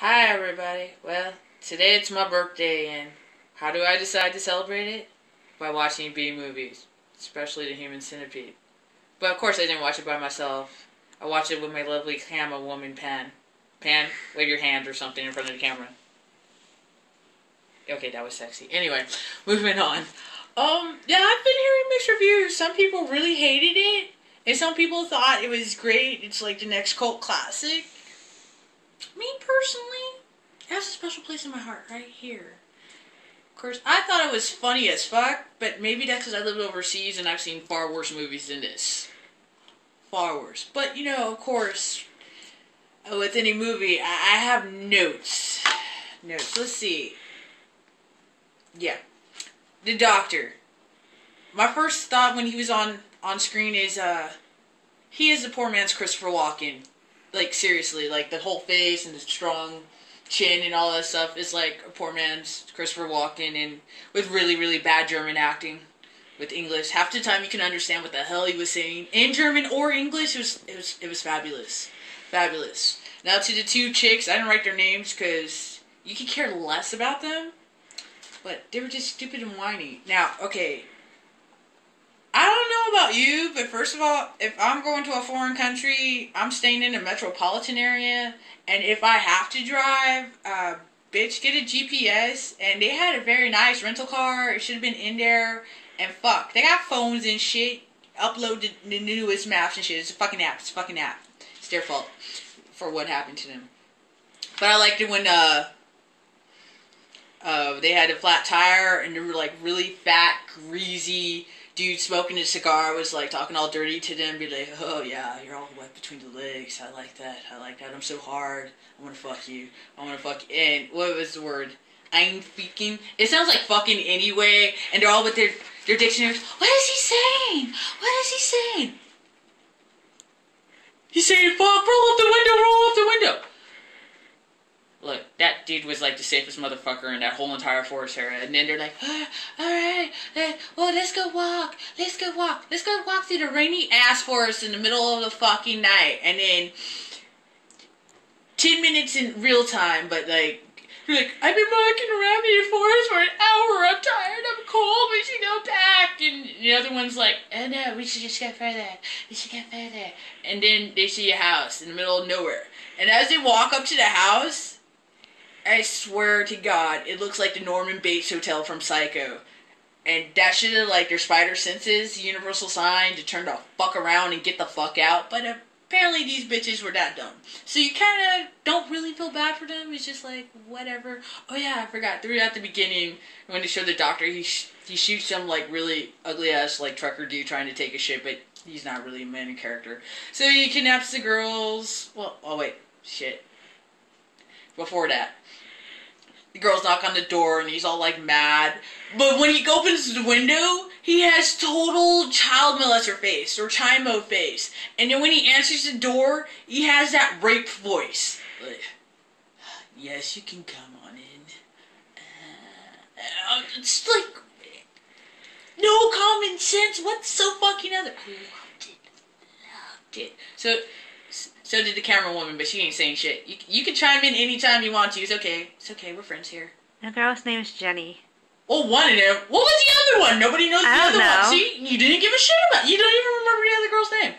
Hi everybody. Well, today it's my birthday, and how do I decide to celebrate it? By watching B movies, especially The Human Centipede. But of course I didn't watch it by myself. I watched it with my lovely camera woman Pan. Pan, wave your hand or something in front of the camera. Okay, that was sexy. Anyway, moving on. Yeah, I've been hearing mixed reviews. Some people really hated it, and some people thought it was great. It's like the next cult classic. Me personally, it has a special place in my heart right here. Of course, I thought it was funny as fuck, but maybe that's because I lived overseas and I've seen far worse movies than this. Far worse. But, you know, of course, with any movie, I have notes. Notes. Let's see. Yeah. The Doctor. My first thought when he was on screen is, he is the poor man's Christopher Walken. Like, seriously, like, the whole face and the strong chin and all that stuff is like a poor man's Christopher Walken, and with really, really bad German acting with English. Half the time you can understand what the hell he was saying in German or English. It was fabulous. Fabulous. Now to the two chicks, I didn't write their names because you could care less about them, but they were just stupid and whiny. Now, okay, I don't know about you, but first of all, if I'm going to a foreign country, I'm staying in a metropolitan area, and if I have to drive, bitch, get a GPS, and they had a very nice rental car. It should have been in there, and fuck, they got phones and shit. Upload the newest maps and shit. It's a fucking app. It's a fucking app. It's their fault for what happened to them. But I liked it when they had a flat tire, and they were like really fat, greasy dude smoking a cigar was like talking all dirty to them, be like, oh yeah, you're all wet between the legs, I like that, I'm so hard, I wanna fuck you, and what was the word? I'm fucking. It sounds like fucking anyway, and they're all with their dictionaries. What is he saying? What is he saying? He's saying, fuck, roll up the window. Look, that dude was like the safest motherfucker in that whole entire forest area. And then they're like, alright, well, let's go walk through the rainy ass forest in the middle of the fucking night. And then 10 minutes in real time, but like, you're like, I've been walking around in the forest for an hour, I'm tired, I'm cold, we should go back. And the other one's like, oh no, we should just go further. And then they see a house in the middle of nowhere. And as they walk up to the house, I swear to God, it looks like the Norman Bates Hotel from Psycho. And that should have, like, their spider senses, universal sign to turn the fuck around and get the fuck out. But apparently these bitches were that dumb. So you kind of don't really feel bad for them. It's just like, whatever. Oh yeah, I forgot. Through at the beginning, when they show the doctor, he shoots some, like, really ugly-ass, like, trucker dude trying to take a shit, but he's not really a main character. So he kidnaps the girls. Well, oh wait, shit. Before that, the girls knock on the door and he's all like mad. But when he opens the window, he has total child molester face or chimo face. And then when he answers the door, he has that rape voice. Like, yes, you can come on in. It's like no common sense. What's so fucking other? I loved it. So did the camera woman, but she ain't saying shit. You can chime in anytime you want to. It's okay. It's okay. We're friends here. The girl's name is Jenny. Oh, one of them. What was the other one? Nobody knows the other one. See? You didn't give a shit about it. You don't even remember the other girl's name.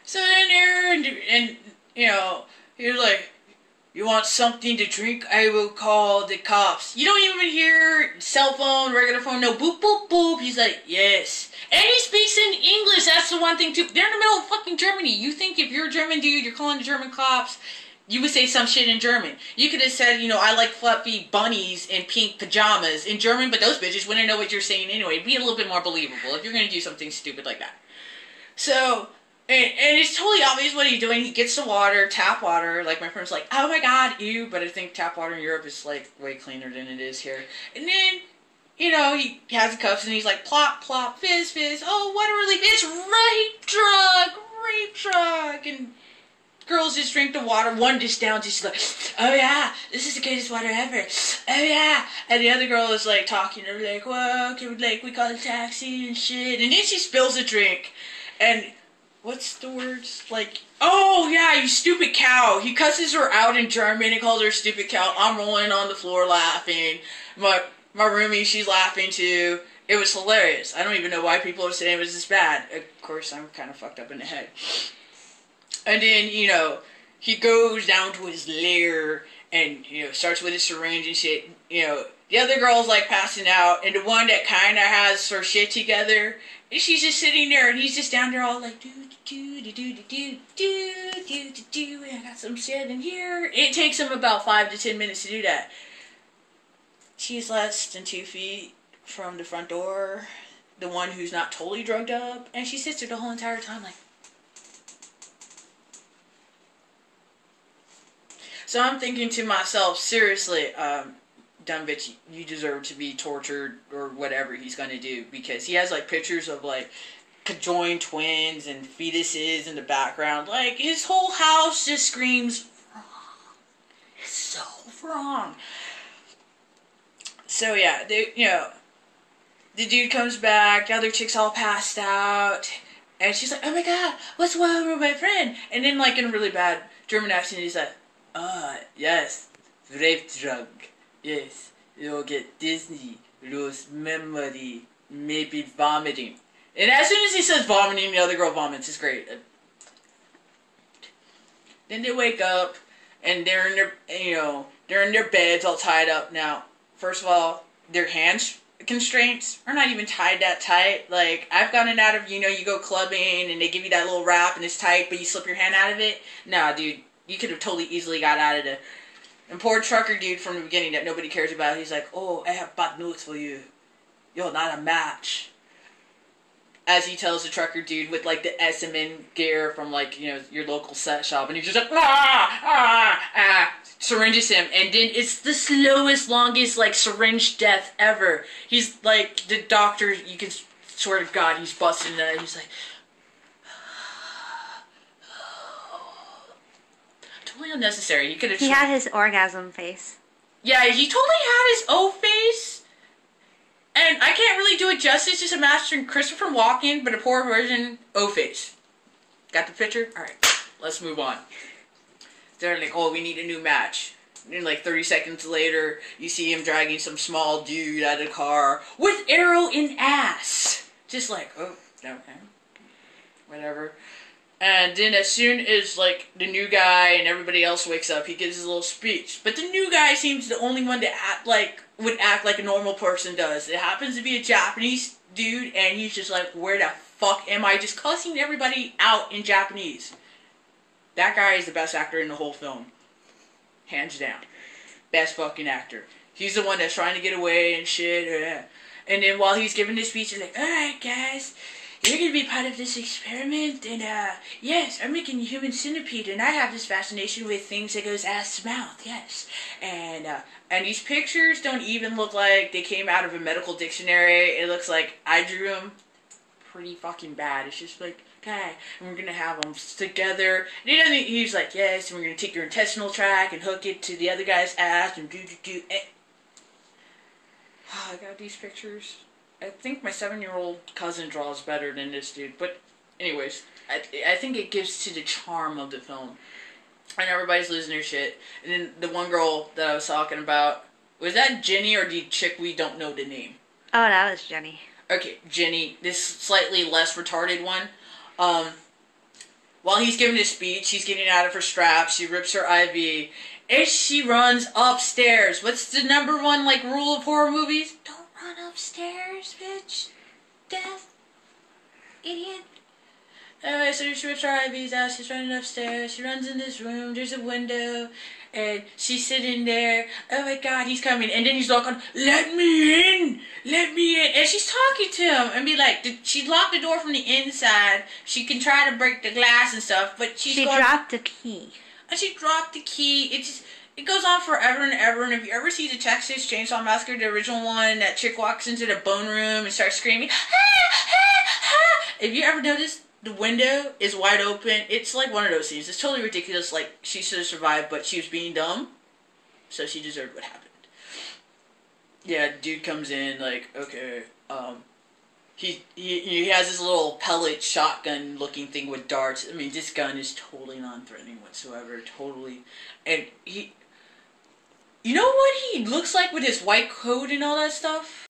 So then there, and you know, he was like, you want something to drink? I will call the cops. You don't even hear cell phone, regular phone, no boop, boop, boop. He's like, yes. And he speaks in English. That's the one thing, too. They're in the middle of fucking Germany. You think if you're a German dude, you're calling the German cops, you would say some shit in German. You could have said, you know, I like fluffy bunnies in pink pajamas in German, but those bitches wouldn't know what you're saying anyway. It'd be a little bit more believable if you're going to do something stupid like that. So, and it's totally obvious what he's doing. He gets the water, tap water. Like, my friend's like, oh my god, ew. But I think tap water in Europe is, like, way cleaner than it is here. And then, you know, he has the cuffs and he's like, plop, plop, fizz, fizz. Oh, what a relief. It's rape drug. And girls just drink the water. One just down, just like, oh yeah, this is the greatest water ever. Oh yeah. And the other girl is like talking to her, like, well, can we call a taxi and shit. And then she spills a drink. And what's the words? Like, oh yeah, you stupid cow. He cusses her out in German and calls her a stupid cow. I'm rolling on the floor laughing. My roomie, she's laughing too. It was hilarious. I don't even know why people are saying it was this bad. Of course, I'm kind of fucked up in the head. And then, he goes down to his lair and, starts with his syringe and shit. The other girl's like passing out, and the one that kind of has her shit together, and she's just sitting there, and he's just down there all like, and I got some shit in here. It takes him about 5 to 10 minutes to do that. She's less than 2 feet from the front door, the one who's not totally drugged up, and she sits there the whole entire time like. So I'm thinking to myself, seriously, dumb bitch, you deserve to be tortured or whatever he's gonna do, because he has like pictures of like conjoined twins and fetuses in the background. Like, his whole house just screams wrong. It's so wrong. So yeah, the dude comes back, the other chick's all passed out, and she's like, oh my god, what's wrong with my friend? And then, like, in a really bad German accent, he's like, yes, rape drug. Yes, you'll get dizzy, lose memory, maybe vomiting. And as soon as he says vomiting, the other girl vomits. It's great. Then they wake up, and they're in their beds all tied up. Now, first of all, their hands constraints are not even tied that tight. Like, I've gotten out of, you go clubbing and they give you that little wrap and it's tight, but you slip your hand out of it. Nah, dude, you could have totally easily got out of it. And poor trucker dude from the beginning that nobody cares about, he's like, oh, I have bad news for you. You're not a match. As he tells the trucker dude with, like, the SMN gear from, like, your local set shop. And he's just like, syringes him. And then it's the slowest, longest, like, syringe death ever. He's, like, the doctor, you can swear to God, he's busting that. He's like, totally unnecessary. He had his orgasm face. Yeah, he totally had his O face. And I can't really do it justice, just imagining Christopher Walken, but a poor version, O-face. Got the picture? Alright, let's move on. They're like, oh, we need a new match. And then, like, 30 seconds later, you see him dragging some small dude out of the car with arrow in ass. Just like, oh, okay. Whatever. And then as soon as, like, the new guy and everybody else wakes up, he gives his little speech. But the new guy seems the only one to would act like a normal person does. It happens to be a Japanese dude, and he's just like, where the fuck am I? Just cussing everybody out in Japanese. That guy is the best actor in the whole film. Hands down. Best fucking actor. He's the one that's trying to get away and shit. And then while he's giving this speech, he's like, alright guys, you're gonna be part of this experiment, and yes, I'm making a human centipede, and I have this fascination with things that goes ass to mouth, yes. And these pictures don't even look like they came out of a medical dictionary. It looks like I drew them pretty fucking bad. It's just like, okay, and we're gonna have them together. And he's like, yes, and we're gonna take your intestinal tract and hook it to the other guy's ass and do. Oh, I got these pictures. I think my 7-year-old cousin draws better than this dude. But anyways, I think it gives to the charm of the film. And everybody's losing their shit. And then the one girl that I was talking about, was that Jenny or the chick we don't know the name? Oh, that was Jenny. Okay, Jenny, this slightly less retarded one. While he's giving his speech, she's getting out of her strap, she rips her IV, and she runs upstairs. What's the number one, like, rule of horror movies? Don't run upstairs, bitch. Death. Idiot. Anyway, so she rips her IVs out, she's running upstairs, she runs in this room, there's a window, and she's sitting there, oh my god, he's coming, and then he's like, let me in, and she's talking to him, and be like, she locked the door from the inside, she can try to break the glass and stuff, but she dropped the key. And she dropped the key, it goes on forever and ever, and if you ever see the Texas Chainsaw Massacre, the original one, that chick walks into the bone room and starts screaming, if you ever notice, the window is wide open. It's like one of those scenes. It's totally ridiculous. Like, she should have survived, but she was being dumb. So she deserved what happened. Yeah, dude comes in, like, okay, He has this little pellet shotgun looking thing with darts. I mean, this gun is totally non-threatening whatsoever. Totally. And he... You know what he looks like with his white coat and all that stuff?